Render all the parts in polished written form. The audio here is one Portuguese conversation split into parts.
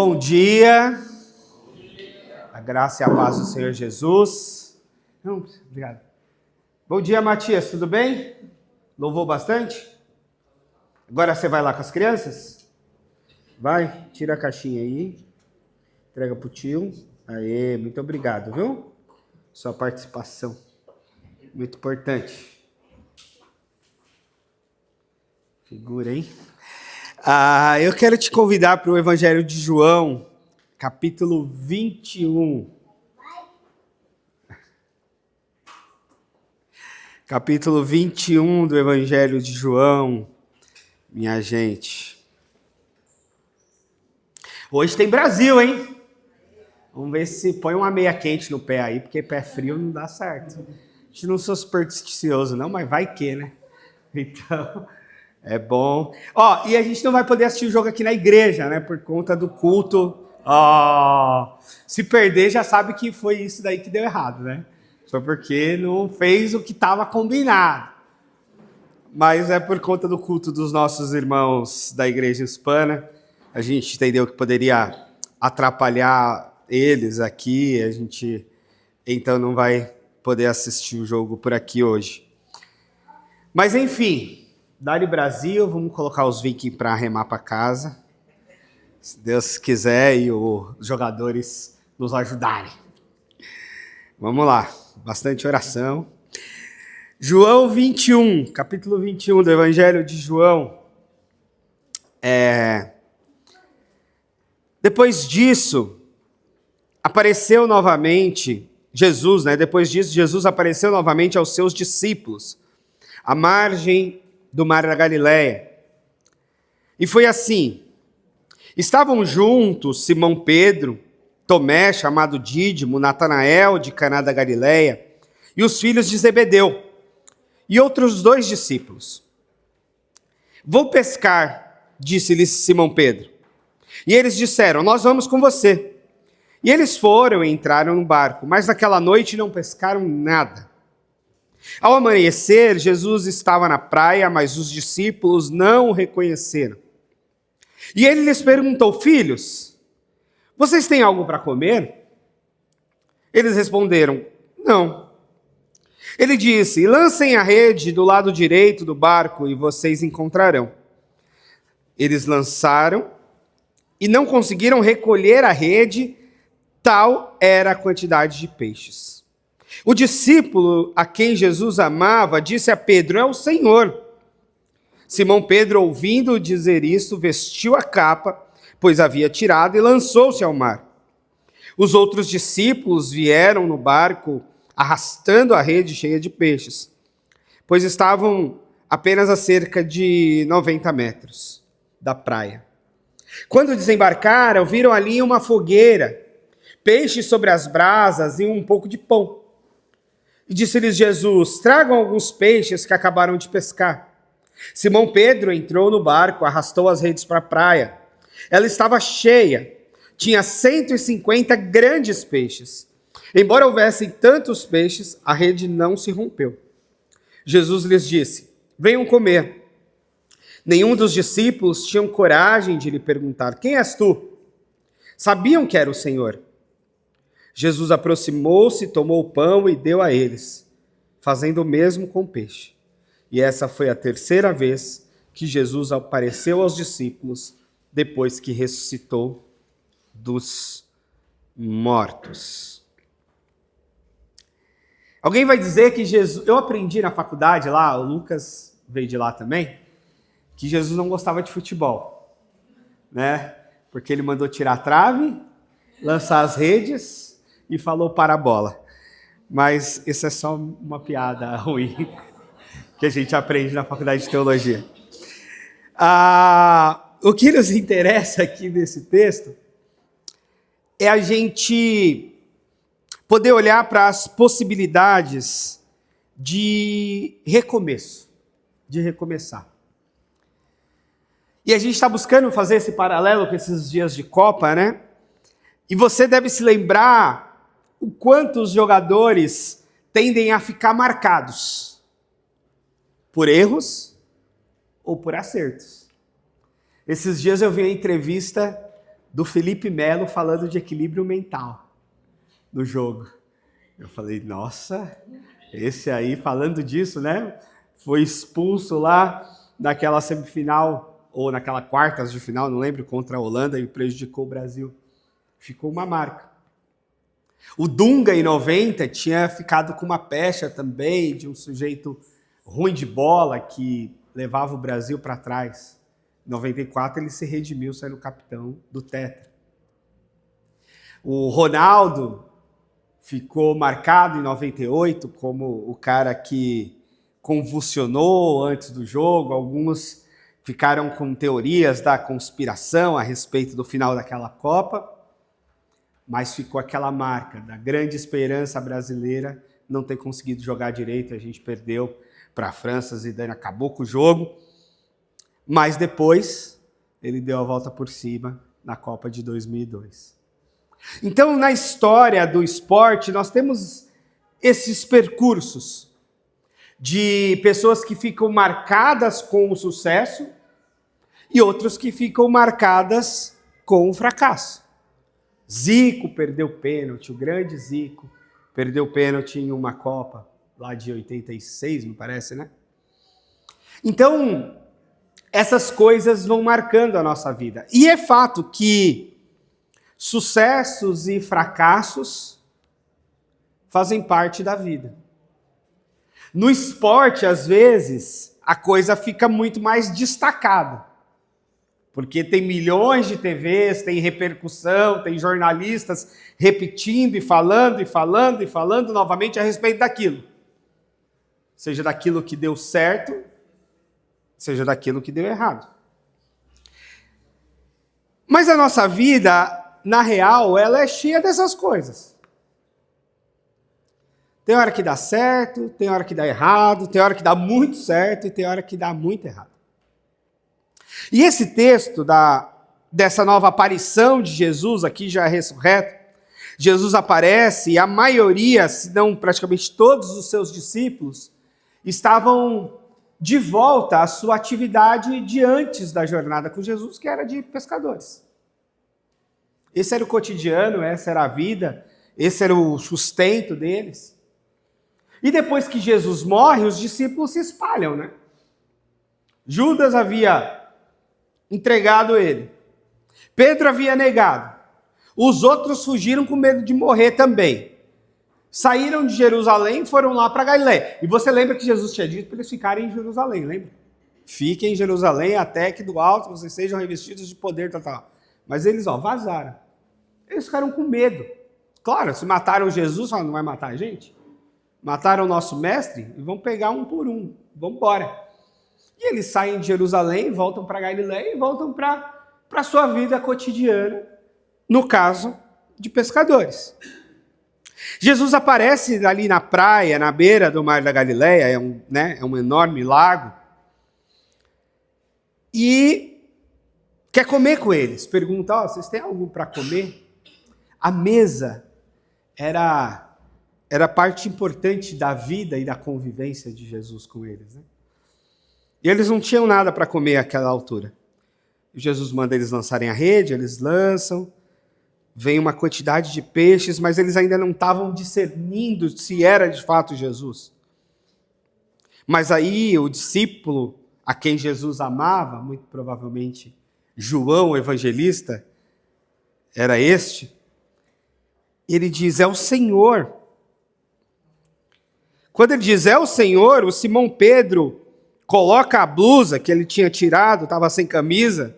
Bom dia, a graça e a paz do Senhor Jesus. Obrigado. Bom dia, Matias, tudo bem? Louvou bastante? Agora você vai lá com as crianças? Vai, tira a caixinha aí, entrega pro tio. Aê, muito obrigado, viu? Sua participação, muito importante. Figura, hein? Eu quero te convidar para o Evangelho de João, capítulo 21. Capítulo 21 do Evangelho de João, minha gente. Hoje tem Brasil, hein? Vamos ver se põe uma meia quente no pé aí, porque pé frio não dá certo. A gente não sou supersticioso não, mas vai que, né? Então... é bom. E a gente não vai poder assistir o jogo aqui na igreja, né? Por conta do culto. Se perder, já sabe que foi isso daí que deu errado, né? Foi porque não fez o que estava combinado. Mas é por conta do culto dos nossos irmãos da igreja hispana. A gente entendeu que poderia atrapalhar eles aqui. A gente, então, não vai poder assistir o jogo por aqui hoje. Mas, enfim... Dali Brasil, vamos colocar os vikings para remar para casa. Se Deus quiser e os jogadores nos ajudarem. Vamos lá, bastante oração. João 21, capítulo 21 do Evangelho de João. Depois disso, apareceu novamente Jesus, né? Depois disso, Jesus apareceu novamente aos seus discípulos, à margem do mar da Galileia. E foi assim: estavam juntos Simão Pedro, Tomé, chamado Dídimo, Natanael, de Caná da Galileia, e os filhos de Zebedeu, e outros 2 discípulos. Vou pescar, disse-lhes Simão Pedro. E eles disseram, nós vamos com você. E eles foram e entraram no barco, mas naquela noite não pescaram nada. Ao amanhecer, Jesus estava na praia, mas os discípulos não o reconheceram. E ele lhes perguntou, filhos, vocês têm algo para comer? Eles responderam, não. Ele disse, lancem a rede do lado direito do barco e vocês encontrarão. Eles lançaram e não conseguiram recolher a rede, tal era a quantidade de peixes. O discípulo a quem Jesus amava disse a Pedro, é o Senhor. Simão Pedro, ouvindo dizer isso, vestiu a capa, pois havia tirado, e lançou-se ao mar. Os outros discípulos vieram no barco, arrastando a rede cheia de peixes, pois estavam apenas a cerca de 90 metros da praia. Quando desembarcaram, viram ali uma fogueira, peixes sobre as brasas e um pouco de pão. E disse-lhes Jesus, tragam alguns peixes que acabaram de pescar. Simão Pedro entrou no barco, arrastou as redes para a praia. Ela estava cheia, tinha 150 grandes peixes. Embora houvessem tantos peixes, a rede não se rompeu. Jesus lhes disse, venham comer. Nenhum dos discípulos tinha coragem de lhe perguntar, quem és tu? Sabiam que era o Senhor. Jesus aproximou-se, tomou o pão e deu a eles, fazendo o mesmo com o peixe. E essa foi a 3ª vez que Jesus apareceu aos discípulos depois que ressuscitou dos mortos. Alguém vai dizer que Jesus... Eu aprendi na faculdade lá, o Lucas veio de lá também, que Jesus não gostava de futebol, né? Porque ele mandou tirar a trave, lançar as redes... e falou para a bola. Mas isso é só uma piada ruim que a gente aprende na faculdade de teologia. O que nos interessa aqui nesse texto é a gente poder olhar para as possibilidades de recomeço, de recomeçar. E a gente está buscando fazer esse paralelo com esses dias de Copa, né? E você deve se lembrar o quanto os jogadores tendem a ficar marcados por erros ou por acertos. Esses dias eu vi a entrevista do Felipe Melo falando de equilíbrio mental no jogo. Eu falei, nossa, esse aí falando disso, né? Foi expulso lá naquela semifinal, ou naquela quartas de final, não lembro, contra a Holanda e prejudicou o Brasil. Ficou uma marca. O Dunga, em 90, tinha ficado com uma pecha também de um sujeito ruim de bola que levava o Brasil para trás. Em 94, ele se redimiu sendo capitão do Tetra. O Ronaldo ficou marcado em 98 como o cara que convulsionou antes do jogo. Alguns ficaram com teorias da conspiração a respeito do final daquela Copa, mas ficou aquela marca da grande esperança brasileira não ter conseguido jogar direito. A gente perdeu para a França, Zidane acabou com o jogo, mas depois ele deu a volta por cima na Copa de 2002. Então, na história do esporte, nós temos esses percursos de pessoas que ficam marcadas com o sucesso e outros que ficam marcadas com o fracasso. Zico perdeu o pênalti, o grande Zico perdeu o pênalti em uma Copa, lá de 86, me parece, né? Então, essas coisas vão marcando a nossa vida. E é fato que sucessos e fracassos fazem parte da vida. No esporte, às vezes, a coisa fica muito mais destacada. Porque tem milhões de TVs, tem repercussão, tem jornalistas repetindo e falando novamente a respeito daquilo. Seja daquilo que deu certo, seja daquilo que deu errado. Mas a nossa vida, na real, ela é cheia dessas coisas. Tem hora que dá certo, tem hora que dá errado, tem hora que dá muito certo e tem hora que dá muito errado. E esse texto dessa nova aparição de Jesus, aqui já ressurreto, Jesus aparece e a maioria, se não praticamente todos os seus discípulos, estavam de volta à sua atividade de antes da jornada com Jesus, que era de pescadores. Esse era o cotidiano, essa era a vida, esse era o sustento deles. E depois que Jesus morre, os discípulos se espalham, né? Judas havia entregado ele. Pedro havia negado. Os outros fugiram com medo de morrer também. Saíram de Jerusalém e foram lá para Galiléia. E você lembra que Jesus tinha dito para eles ficarem em Jerusalém, lembra? Fiquem em Jerusalém até que do alto vocês sejam revestidos de poder, tal. Mas eles, vazaram. Eles ficaram com medo. Claro, se mataram Jesus, não vai matar a gente? Mataram o nosso mestre e vão pegar um por um. Vamos embora. E eles saem de Jerusalém, voltam para Galiléia e voltam para a sua vida cotidiana, no caso de pescadores. Jesus aparece ali na praia, na beira do mar da Galiléia, é um enorme lago, e quer comer com eles. Pergunta, vocês têm algo para comer? A mesa era parte importante da vida e da convivência de Jesus com eles, né? E eles não tinham nada para comer àquela altura. Jesus manda eles lançarem a rede, eles lançam, vem uma quantidade de peixes, mas eles ainda não estavam discernindo se era de fato Jesus. Mas aí o discípulo a quem Jesus amava, muito provavelmente João, o evangelista, era este, ele diz, é o Senhor. Quando ele diz, é o Senhor, o Simão Pedro coloca a blusa que ele tinha tirado, estava sem camisa,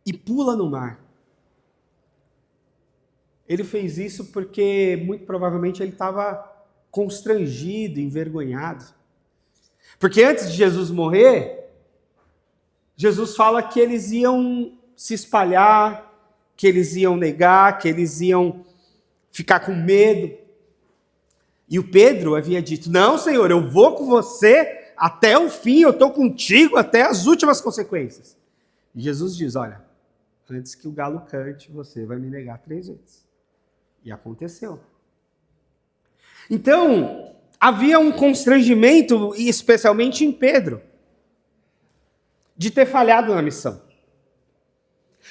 e pula no mar. Ele fez isso porque, muito provavelmente, ele estava constrangido, envergonhado. Porque antes de Jesus morrer, Jesus fala que eles iam se espalhar, que eles iam negar, que eles iam ficar com medo. E o Pedro havia dito, não, Senhor, eu vou com você até o fim, eu estou contigo até as últimas consequências. E Jesus diz, olha, antes que o galo cante, você vai me negar 3 vezes. E aconteceu. Então, havia um constrangimento, especialmente em Pedro, de ter falhado na missão.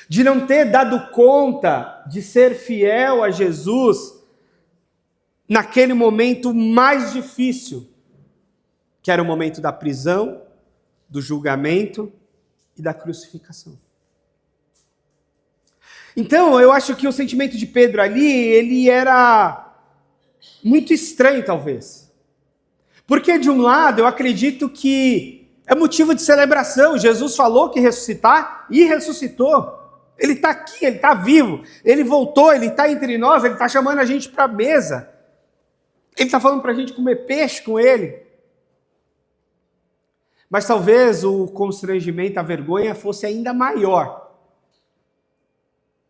de não ter dado conta de ser fiel a Jesus naquele momento mais difícil, que era o momento da prisão, do julgamento e da crucificação. Então, eu acho que o sentimento de Pedro ali, ele era muito estranho, talvez. Porque, de um lado, eu acredito que é motivo de celebração. Jesus falou que ia ressuscitar e ressuscitou. Ele está aqui, ele está vivo, ele voltou, ele está entre nós, ele está chamando a gente para a mesa. Ele está falando para a gente comer peixe com ele. Mas talvez o constrangimento, a vergonha fosse ainda maior.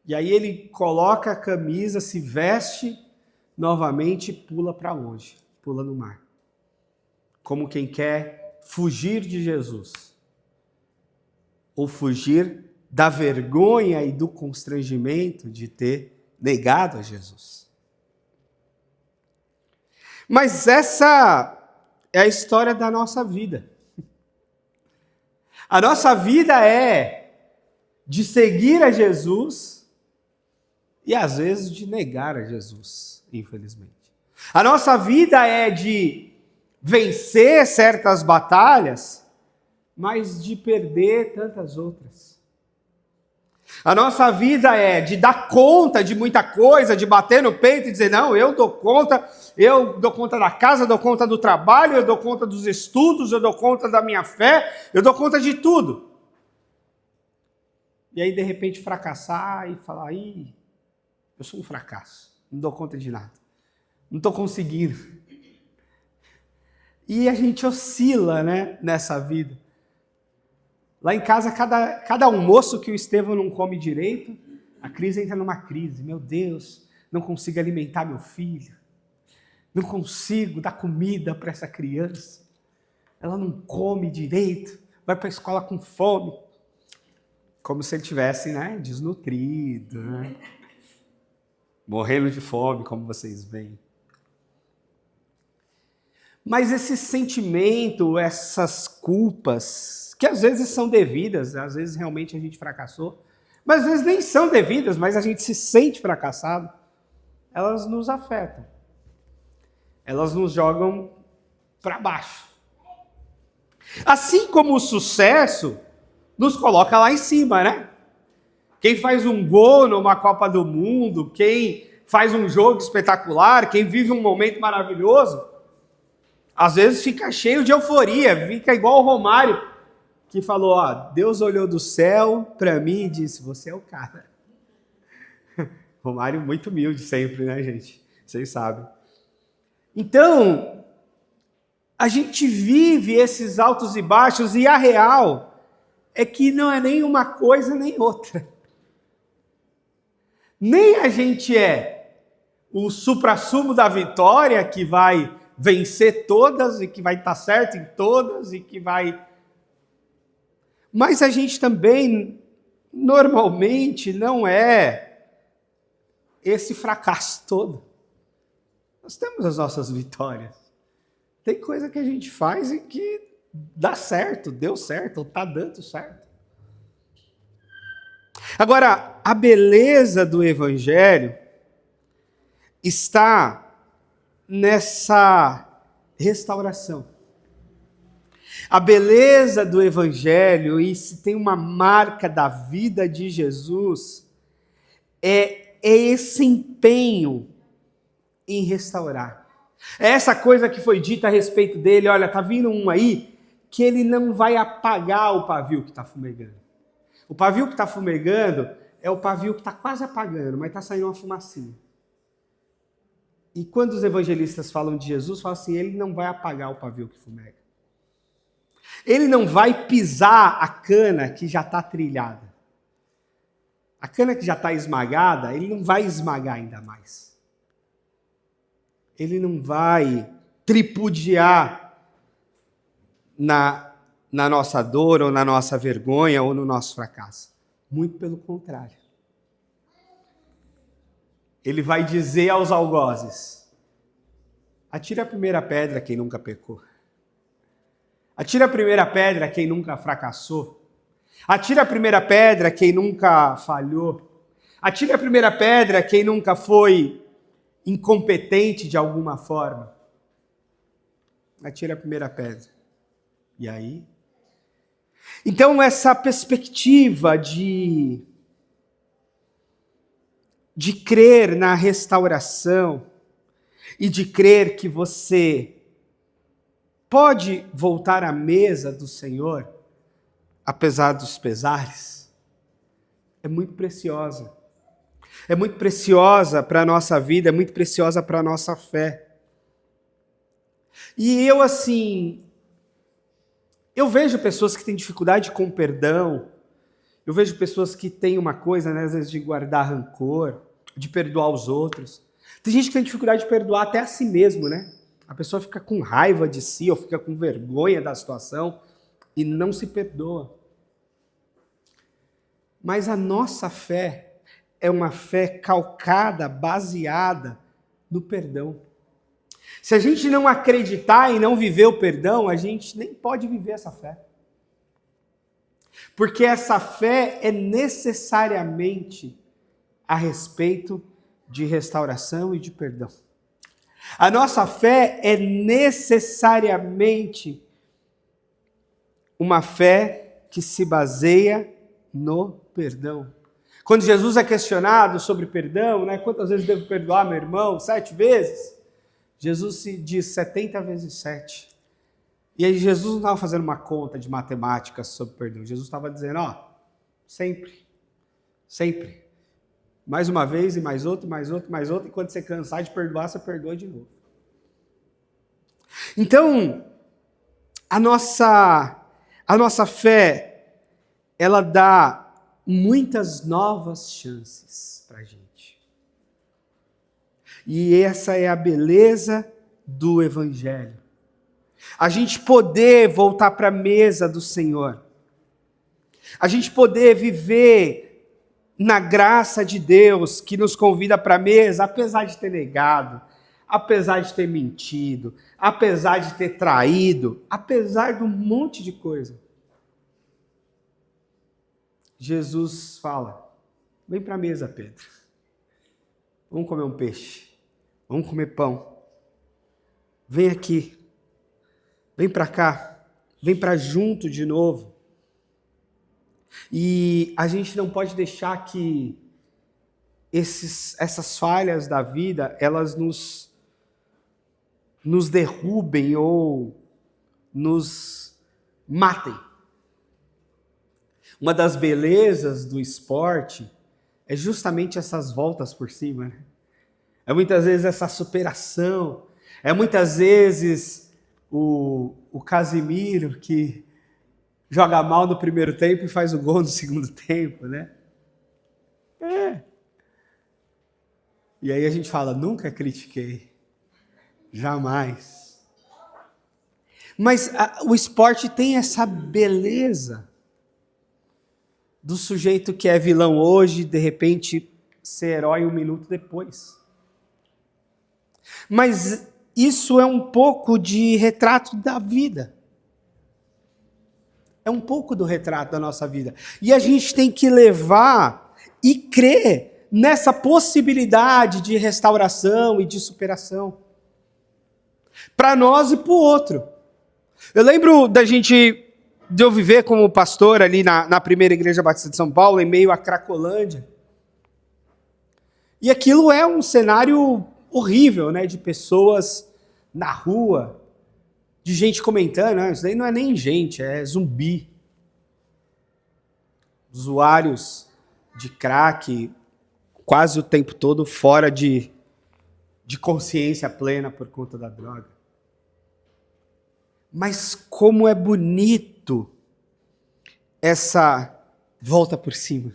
E aí ele coloca a camisa, se veste novamente e pula para longe, pula no mar. Como quem quer fugir de Jesus. Ou fugir da vergonha e do constrangimento de ter negado a Jesus. Mas essa é a história da nossa vida. A nossa vida é de seguir a Jesus e às vezes de negar a Jesus, infelizmente. A nossa vida é de vencer certas batalhas, mas de perder tantas outras. A nossa vida é de dar conta de muita coisa, de bater no peito e dizer, não, eu dou conta da casa, eu dou conta do trabalho, eu dou conta dos estudos, eu dou conta da minha fé, eu dou conta de tudo. E aí, de repente, fracassar e falar, eu sou um fracasso, não dou conta de nada, não estou conseguindo. E a gente oscila, né, nessa vida. Lá em casa, cada almoço que o Estevão não come direito, a Cris entra numa crise. Meu Deus, não consigo alimentar meu filho. Não consigo dar comida para essa criança. Ela não come direito, vai para a escola com fome. Como se ele tivesse, né, desnutrido, né? Morrendo de fome, como vocês veem. Mas esse sentimento, essas culpas, que às vezes são devidas, às vezes realmente a gente fracassou, mas às vezes nem são devidas, mas a gente se sente fracassado, elas nos afetam. Elas nos jogam para baixo. Assim como o sucesso nos coloca lá em cima, né? Quem faz um gol numa Copa do Mundo, quem faz um jogo espetacular, quem vive um momento maravilhoso, às vezes fica cheio de euforia, fica igual o Romário, que falou, Deus olhou do céu para mim e disse, você é o cara. Romário muito humilde sempre, né, gente? Vocês sabem. Então, a gente vive esses altos e baixos e a real é que não é nem uma coisa nem outra. Nem a gente é o suprassumo da vitória que vai vencer todas e que vai estar certo em todas e que vai... Mas a gente também, normalmente, não é esse fracasso todo. Nós temos as nossas vitórias. Tem coisa que a gente faz e que dá certo, deu certo, ou está dando certo. Agora, a beleza do Evangelho está nessa restauração. A beleza do Evangelho, e se tem uma marca da vida de Jesus, é esse empenho em restaurar. É essa coisa que foi dita a respeito dele, olha, tá vindo um aí que ele não vai apagar o pavio que está fumegando. O pavio que está fumegando é o pavio que está quase apagando, mas está saindo uma fumacinha. E quando os evangelistas falam de Jesus, falam assim, ele não vai apagar o pavio que fumega. Ele não vai pisar a cana que já está trilhada. A cana que já está esmagada, ele não vai esmagar ainda mais. Ele não vai tripudiar na nossa dor, ou na nossa vergonha, ou no nosso fracasso. Muito pelo contrário. Ele vai dizer aos algozes, atira a primeira pedra quem nunca pecou. Atira a primeira pedra quem nunca fracassou. Atire a primeira pedra quem nunca falhou. Atire a primeira pedra quem nunca foi incompetente de alguma forma. Atire a primeira pedra. E aí? Então, essa perspectiva de crer na restauração e de crer que você pode voltar à mesa do Senhor, apesar dos pesares, é muito preciosa. É muito preciosa para a nossa vida, é muito preciosa para a nossa fé. E eu vejo pessoas que têm dificuldade com perdão, eu vejo pessoas que têm uma coisa, né, às vezes, de guardar rancor, de perdoar os outros. Tem gente que tem dificuldade de perdoar até a si mesmo, né? A pessoa fica com raiva de si, ou fica com vergonha da situação e não se perdoa. Mas a nossa fé é uma fé calcada, baseada no perdão. Se a gente não acreditar e não viver o perdão, a gente nem pode viver essa fé. Porque essa fé é necessariamente a respeito de restauração e de perdão. A nossa fé é necessariamente uma fé que se baseia no perdão. Quando Jesus é questionado sobre perdão, né, quantas vezes devo perdoar meu irmão? 7 vezes? Jesus se diz 70 vezes 7. E aí Jesus não estava fazendo uma conta de matemática sobre perdão. Jesus estava dizendo, sempre, sempre. Mais uma vez, e mais outra, mais outra, mais outra. E quando você cansar de perdoar, você perdoa de novo. Então, a nossa fé, ela dá muitas novas chances para a gente. E essa é a beleza do Evangelho. A gente poder voltar para a mesa do Senhor. A gente poder viver na graça de Deus que nos convida para a mesa, apesar de ter negado, apesar de ter mentido, apesar de ter traído, apesar de um monte de coisa. Jesus fala, vem para a mesa, Pedro. Vamos comer um peixe. Vamos comer pão. Vem aqui. Vem para cá. Vem para junto de novo. E a gente não pode deixar que essas falhas da vida, elas nos derrubem ou nos matem. Uma das belezas do esporte é justamente essas voltas por cima, né? É muitas vezes essa superação, é muitas vezes o Casimiro que joga mal no primeiro tempo e faz o gol no segundo tempo, né? E aí a gente fala, nunca critiquei, jamais. Mas o esporte tem essa beleza do sujeito que é vilão hoje, de repente ser herói 1 minuto depois. Mas isso é um pouco de retrato da vida. É um pouco do retrato da nossa vida. E a gente tem que levar e crer nessa possibilidade de restauração e de superação. Para nós e para o outro. Eu lembro de eu viver como pastor ali na primeira igreja batista de São Paulo, em meio à Cracolândia. E aquilo é um cenário horrível, né? De pessoas na rua, de gente comentando, né? Isso daí não é nem gente, é zumbi. Usuários de crack quase o tempo todo fora de consciência plena por conta da droga. Mas como é bonito essa volta por cima.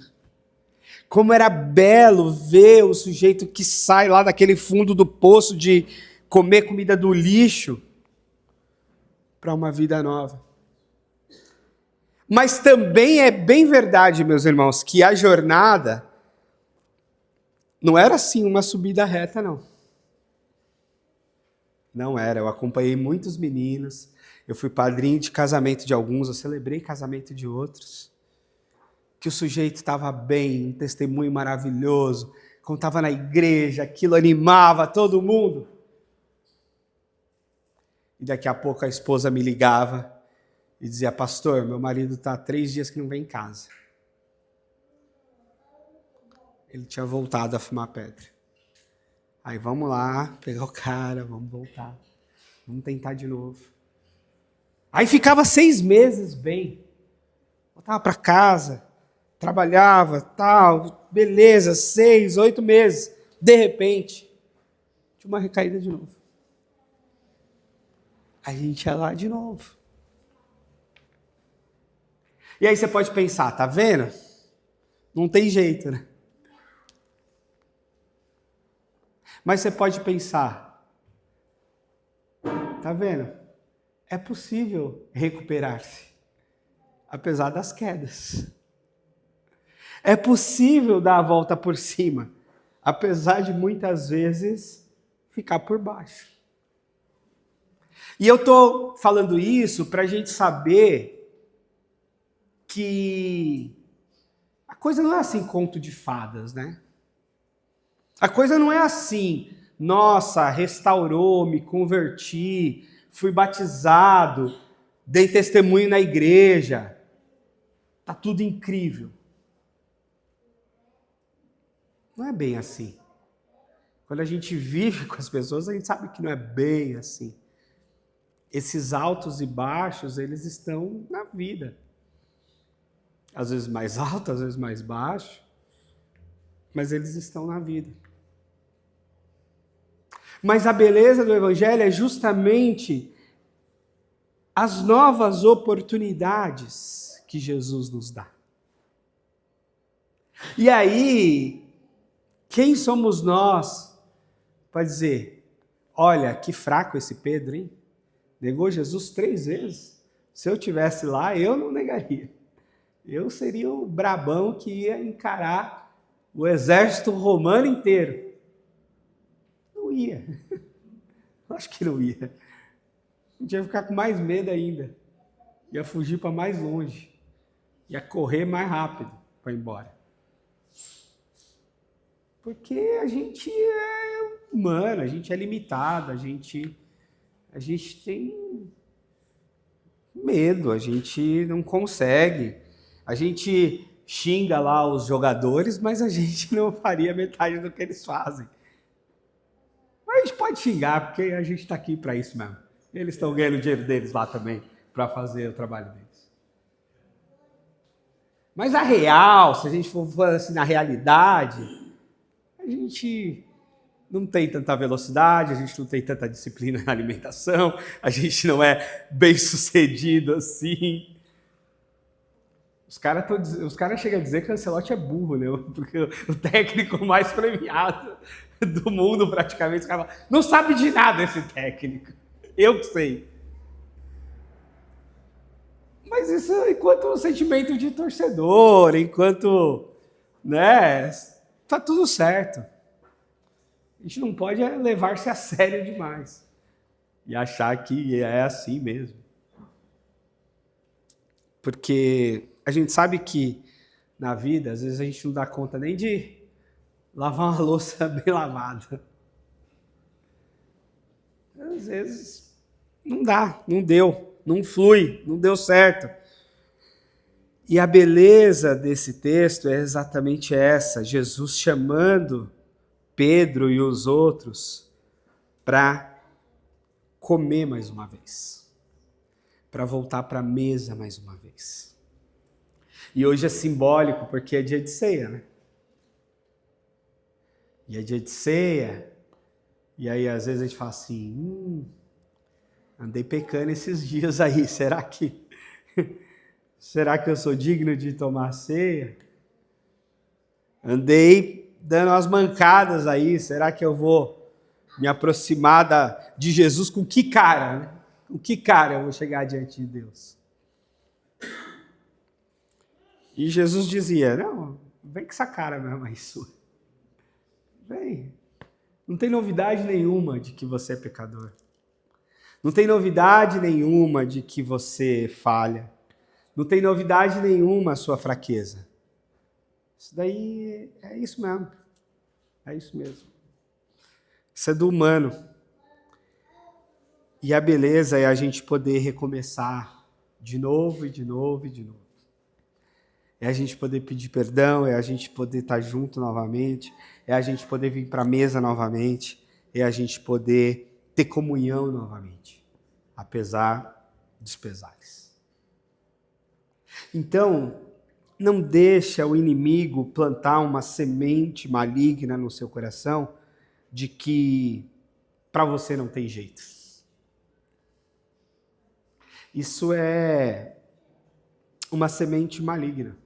Como era belo ver o sujeito que sai lá daquele fundo do poço de comer comida do lixo para uma vida nova. Mas também é bem verdade, meus irmãos, que a jornada não era assim uma subida reta, não. Não era. Eu acompanhei muitos meninos, eu fui padrinho de casamento de alguns, eu celebrei casamento de outros. que o sujeito estava bem, um testemunho maravilhoso, contava na igreja, aquilo animava todo mundo. E daqui a pouco a esposa me ligava e dizia: pastor, meu marido está há 3 dias que não vem em casa. Ele tinha voltado a fumar pedra. Aí vamos lá, pegar o cara, vamos voltar. Vamos tentar de novo. Aí ficava 6 meses bem. Voltava para casa, trabalhava, tal, beleza, 6, 8 meses. De repente, tinha uma recaída de novo. A gente ia lá de novo. E aí você pode pensar, tá vendo? Não tem jeito, né? Mas você pode pensar, tá vendo? É possível recuperar-se, apesar das quedas. É possível dar a volta por cima, apesar de muitas vezes ficar por baixo. E eu estou falando isso para a gente saber que a coisa não é assim conto de fadas, né? A coisa não é assim, nossa, restaurou, me converti, fui batizado, dei testemunho na igreja, tá tudo incrível. Não é bem assim. Quando a gente vive com as pessoas, a gente sabe que não é bem assim. Esses altos e baixos, eles estão na vida. Às vezes mais alto, às vezes mais baixo, mas eles estão na vida. Mas a beleza do Evangelho é justamente as novas oportunidades que Jesus nos dá. E aí, quem somos nós para dizer, olha, que fraco esse Pedro, hein? Negou Jesus 3 vezes. Se eu estivesse lá, eu não negaria. Eu seria o brabão que ia encarar o exército romano inteiro. Não ia. Acho que não ia. A gente ia ficar com mais medo ainda. Ia fugir para mais longe. Ia correr mais rápido para ir embora. Porque a gente é humano, a gente é limitado, a gente tem medo, a gente não consegue. A gente xinga lá os jogadores, mas a gente não faria metade do que eles fazem. Mas a gente pode xingar, porque a gente está aqui para isso mesmo. Eles estão ganhando o dinheiro deles lá também, para fazer o trabalho deles. Mas a real, se a gente for assim, na realidade, a gente não tem tanta velocidade, a gente não tem tanta disciplina na alimentação, a gente não é bem sucedido assim. Os caras chegam a dizer que o Ancelotti é burro, né? Porque o técnico mais premiado do mundo, praticamente, os caras falam, não sabe de nada esse técnico. Eu que sei. Mas isso enquanto um sentimento de torcedor, enquanto, né, tá tudo certo. A gente não pode levar-se a sério demais e achar que é assim mesmo. Porque a gente sabe que na vida, às vezes a gente não dá conta nem de lavar uma louça bem lavada. Às vezes não dá, não deu, não flui, não deu certo. E a beleza desse texto é exatamente essa, Jesus chamando Pedro e os outros para comer mais uma vez, para voltar para a mesa mais uma vez. E hoje é simbólico porque é dia de ceia, né? E é dia de ceia, e aí às vezes a gente fala assim, andei pecando esses dias aí, será que eu sou digno de tomar ceia? Andei dando umas mancadas aí, será que eu vou me aproximar de Jesus com que cara, né? Com que cara eu vou chegar diante de Deus? E Jesus dizia, não, vem com essa cara mesmo aí sua. Vem. Não tem novidade nenhuma de que você é pecador. Não tem novidade nenhuma de que você falha. Não tem novidade nenhuma a sua fraqueza. Isso daí é isso mesmo. É isso mesmo. Isso é do humano. E a beleza é a gente poder recomeçar de novo e de novo e de novo. É a gente poder pedir perdão, é a gente poder estar junto novamente, é a gente poder vir para a mesa novamente, é a gente poder ter comunhão novamente, apesar dos pesares. Então, não deixa o inimigo plantar uma semente maligna no seu coração de que para você não tem jeito. Isso é uma semente maligna.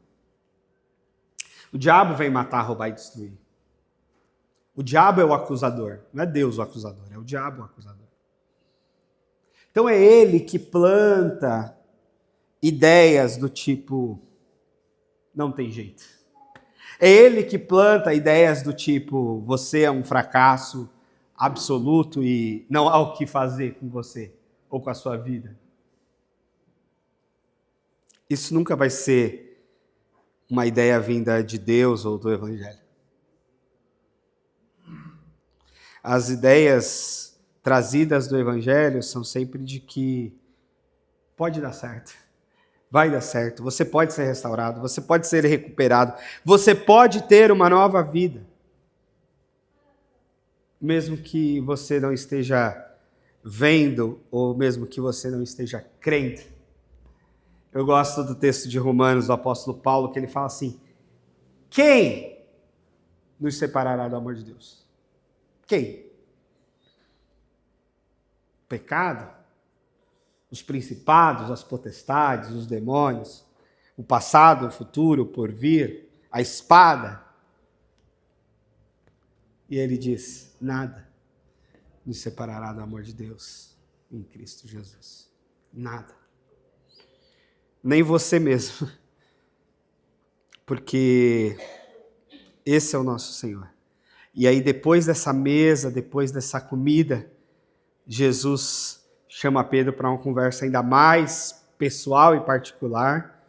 O diabo vem matar, roubar e destruir. O diabo é o acusador, não é Deus o acusador, é o diabo o acusador. Então é ele que planta ideias do tipo, não tem jeito. É ele que planta ideias do tipo, você é um fracasso absoluto e não há o que fazer com você ou com a sua vida. Isso nunca vai ser uma ideia vinda de Deus ou do Evangelho. As ideias trazidas do Evangelho são sempre de que pode dar certo, vai dar certo, você pode ser restaurado, você pode ser recuperado, você pode ter uma nova vida. Mesmo que você não esteja vendo, ou mesmo que você não esteja crendo. Eu gosto do texto de Romanos, do apóstolo Paulo, que ele fala assim, quem nos separará do amor de Deus? Quem? O pecado? Os principados, as potestades, os demônios, o passado, o futuro, o porvir, a espada. E ele diz, nada nos separará do amor de Deus em Cristo Jesus. Nada. Nem você mesmo. Porque esse é o nosso Senhor. E aí depois dessa mesa, depois dessa comida, Jesus chama Pedro para uma conversa ainda mais pessoal e particular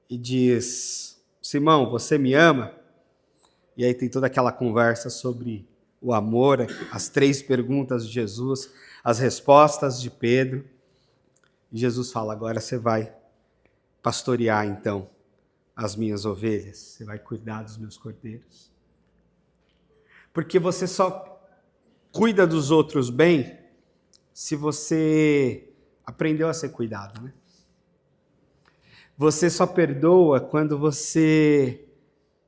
e diz, Simão, você me ama? E aí tem toda aquela conversa sobre o amor, as 3 perguntas de Jesus, as respostas de Pedro. E Jesus fala, agora você vai pastorear então as minhas ovelhas, você vai cuidar dos meus cordeiros. Porque você só cuida dos outros bem se você aprendeu a ser cuidado, né? Você só perdoa quando você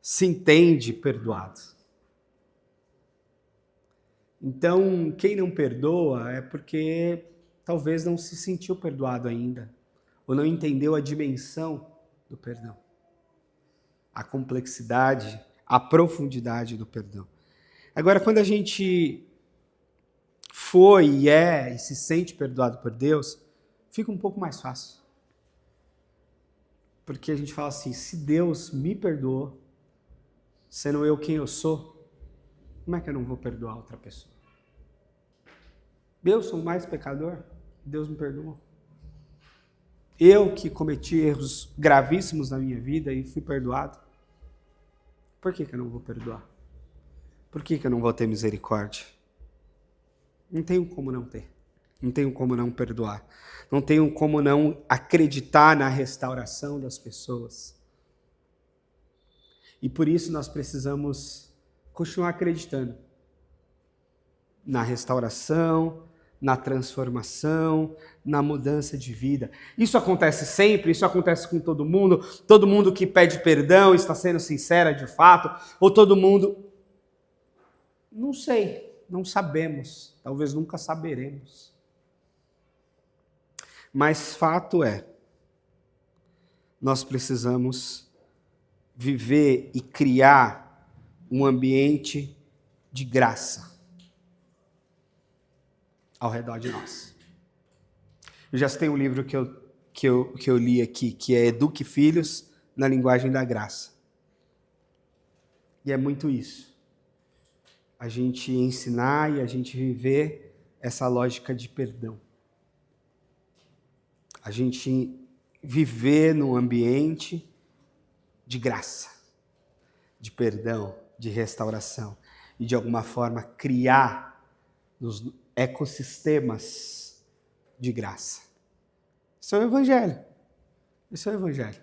se entende perdoado. Então, quem não perdoa é porque talvez não se sentiu perdoado ainda, ou não entendeu a dimensão do perdão, a complexidade, a profundidade do perdão. Agora, quando a gente foi e se sente perdoado por Deus, fica um pouco mais fácil. Porque a gente fala assim, se Deus me perdoou, sendo eu quem eu sou, como é que eu não vou perdoar outra pessoa? Eu sou mais pecador, Deus me perdoou. Eu que cometi erros gravíssimos na minha vida e fui perdoado, por que eu não vou perdoar? Por que eu não vou ter misericórdia? Não tenho como não ter. Não tenho como não perdoar. Não tenho como não acreditar na restauração das pessoas. E por isso nós precisamos continuar acreditando na restauração, na transformação, na mudança de vida. Isso acontece sempre, isso acontece com todo mundo que pede perdão está sendo sincera de fato, ou todo mundo... Não sei, não sabemos, talvez nunca saberemos. Mas fato é, nós precisamos viver e criar um ambiente de graça ao redor de nós. Eu já citei um livro que eu li aqui, que é Eduque Filhos na Linguagem da Graça. E é muito isso. A gente ensinar e a gente viver essa lógica de perdão. A gente viver num ambiente de graça. de perdão, de restauração e de alguma forma criar nos ecossistemas de graça. Isso é o Evangelho. Isso é o Evangelho.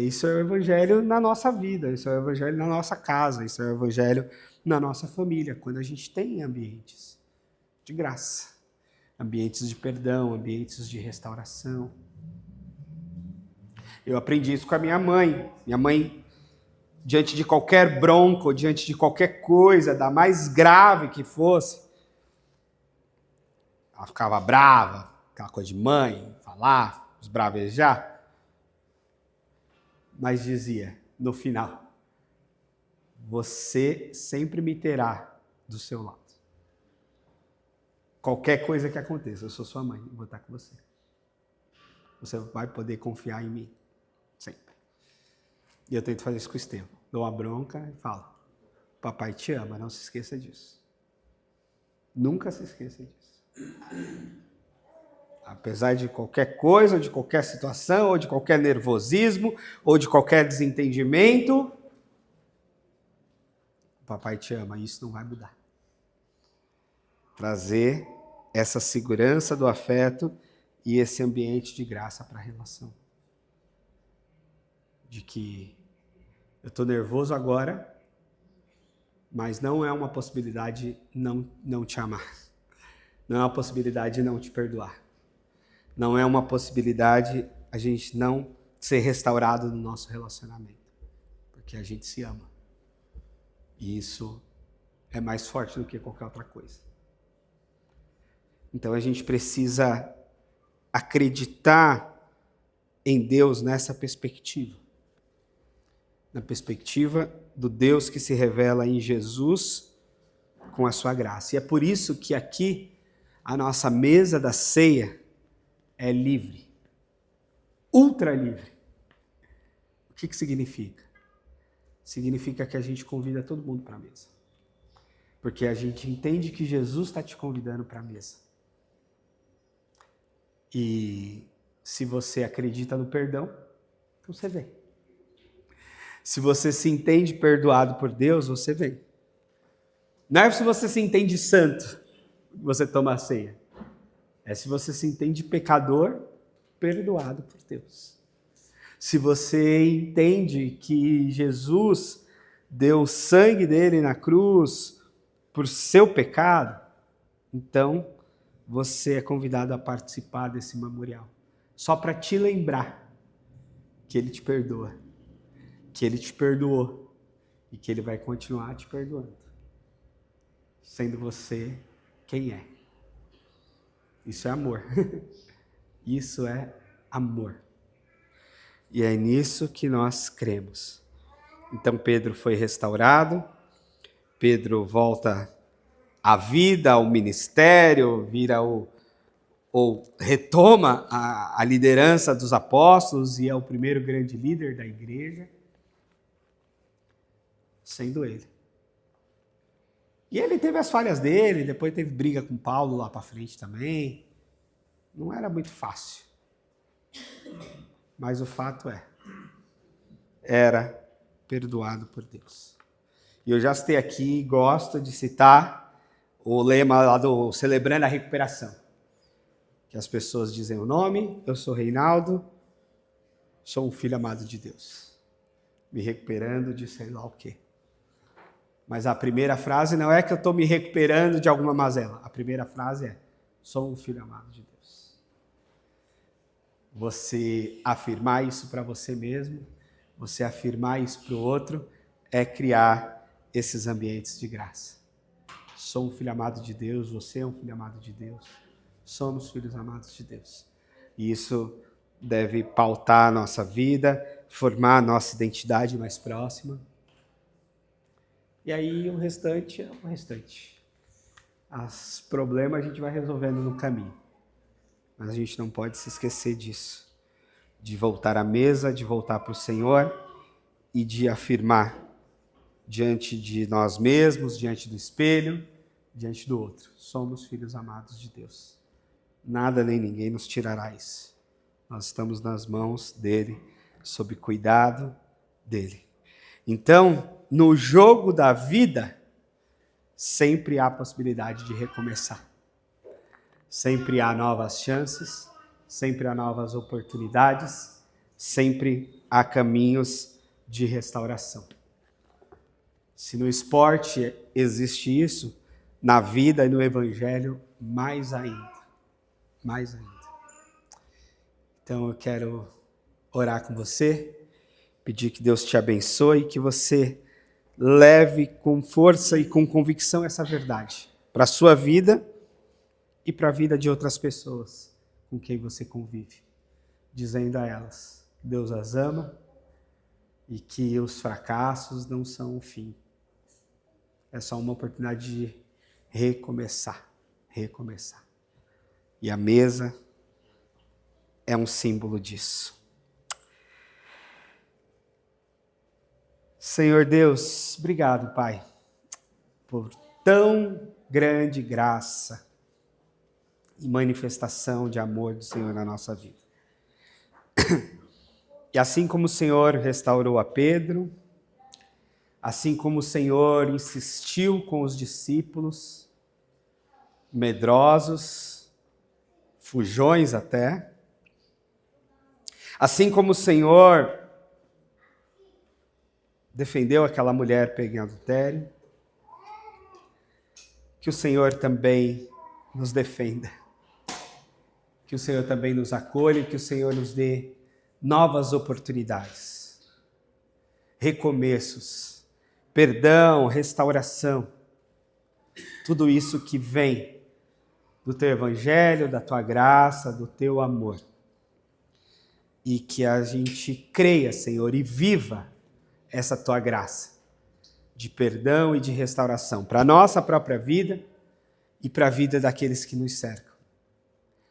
Isso é o Evangelho na nossa vida, isso é o Evangelho na nossa casa, isso é o Evangelho na nossa família, quando a gente tem ambientes de graça, ambientes de perdão, ambientes de restauração. Eu aprendi isso com a minha mãe. Minha mãe, diante de qualquer bronca, diante de qualquer coisa, da mais grave que fosse, ela ficava brava, aquela coisa de mãe, falar, esbravejar, mas dizia, no final, você sempre me terá do seu lado. Qualquer coisa que aconteça, eu sou sua mãe, eu vou estar com você. Você vai poder confiar em mim, sempre. E eu tento fazer isso com o Estevão. Dou uma bronca e falo, papai te ama, não se esqueça disso. Nunca se esqueça disso. Apesar de qualquer coisa, ou de qualquer situação, ou de qualquer nervosismo, ou de qualquer desentendimento, o papai te ama, isso não vai mudar. Trazer essa segurança do afeto e esse ambiente de graça para a relação. De que eu estou nervoso agora, mas não é uma possibilidade não te amar. Não é uma possibilidade não te perdoar. Não é uma possibilidade a gente não ser restaurado no nosso relacionamento. Porque a gente se ama. E isso é mais forte do que qualquer outra coisa. Então a gente precisa acreditar em Deus nessa perspectiva. Na perspectiva do Deus que se revela em Jesus com a sua graça. E é por isso que aqui a nossa mesa da ceia é livre. Ultra livre. O que significa? Significa que a gente convida todo mundo para a mesa. Porque a gente entende que Jesus está te convidando para a mesa. E se você acredita no perdão, então você vem. Se você se entende perdoado por Deus, você vem. Não é se você se entende santo, você toma a ceia. É se você se entende pecador, perdoado por Deus. Se você entende que Jesus deu o sangue dele na cruz por seu pecado, então você é convidado a participar desse memorial. Só para te lembrar que ele te perdoa, que ele te perdoou e que ele vai continuar te perdoando, sendo você quem é. Isso é amor. Isso é amor. E é nisso que nós cremos. Então Pedro foi restaurado, Pedro volta à vida, ao ministério, ou retoma a liderança dos apóstolos e é o primeiro grande líder da igreja, sendo ele. E ele teve as falhas dele, depois teve briga com Paulo lá para frente também. Não era muito fácil. Mas o fato era perdoado por Deus. E eu já citei aqui, gosto de citar o lema lá do Celebrando a Recuperação. Que as pessoas dizem o nome, eu sou Reinaldo, sou um filho amado de Deus. Me recuperando de sei lá o quê. Mas a primeira frase não é que eu estou me recuperando de alguma mazela. A primeira frase é, sou um filho amado de Deus. Você afirmar isso para você mesmo, você afirmar isso para o outro, é criar esses ambientes de graça. Sou um filho amado de Deus, você é um filho amado de Deus. Somos filhos amados de Deus. E isso deve pautar a nossa vida, formar a nossa identidade mais próxima. E aí o restante é o restante. Os problemas a gente vai resolvendo no caminho. Mas a gente não pode se esquecer disso. De voltar à mesa, de voltar para o Senhor e de afirmar diante de nós mesmos, diante do espelho, diante do outro. Somos filhos amados de Deus. Nada nem ninguém nos tirará isso. Nós estamos nas mãos dele, sob cuidado dele. Então, no jogo da vida, sempre há possibilidade de recomeçar. Sempre há novas chances, sempre há novas oportunidades, sempre há caminhos de restauração. Se no esporte existe isso, na vida e no evangelho, mais ainda. Mais ainda. Então eu quero orar com você, pedir que Deus te abençoe, que você leve com força e com convicção essa verdade para a sua vida e para a vida de outras pessoas com quem você convive, dizendo a elas que Deus as ama e que os fracassos não são o fim. É só uma oportunidade de recomeçar. E a mesa é um símbolo disso. Senhor Deus, obrigado, Pai, por tão grande graça e manifestação de amor do Senhor na nossa vida. E assim como o Senhor restaurou a Pedro, assim como o Senhor insistiu com os discípulos, medrosos, fujões até, assim como o Senhor defendeu aquela mulher pega em adultério, que o Senhor também nos defenda, que o Senhor também nos acolha, que o Senhor nos dê novas oportunidades, recomeços, perdão, restauração, tudo isso que vem do teu evangelho, da tua graça, do teu amor. E que a gente creia, Senhor, e viva essa tua graça de perdão e de restauração para a nossa própria vida e para a vida daqueles que nos cercam.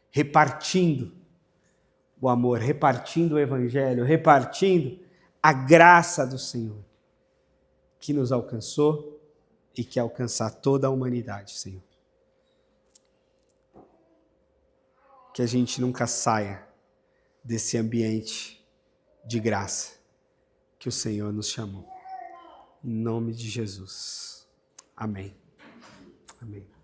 Repartindo o amor, repartindo o evangelho, repartindo a graça do Senhor que nos alcançou e que alcançar toda a humanidade, Senhor. Que a gente nunca saia desse ambiente de graça que o Senhor nos chamou. Em nome de Jesus. Amém. Amém.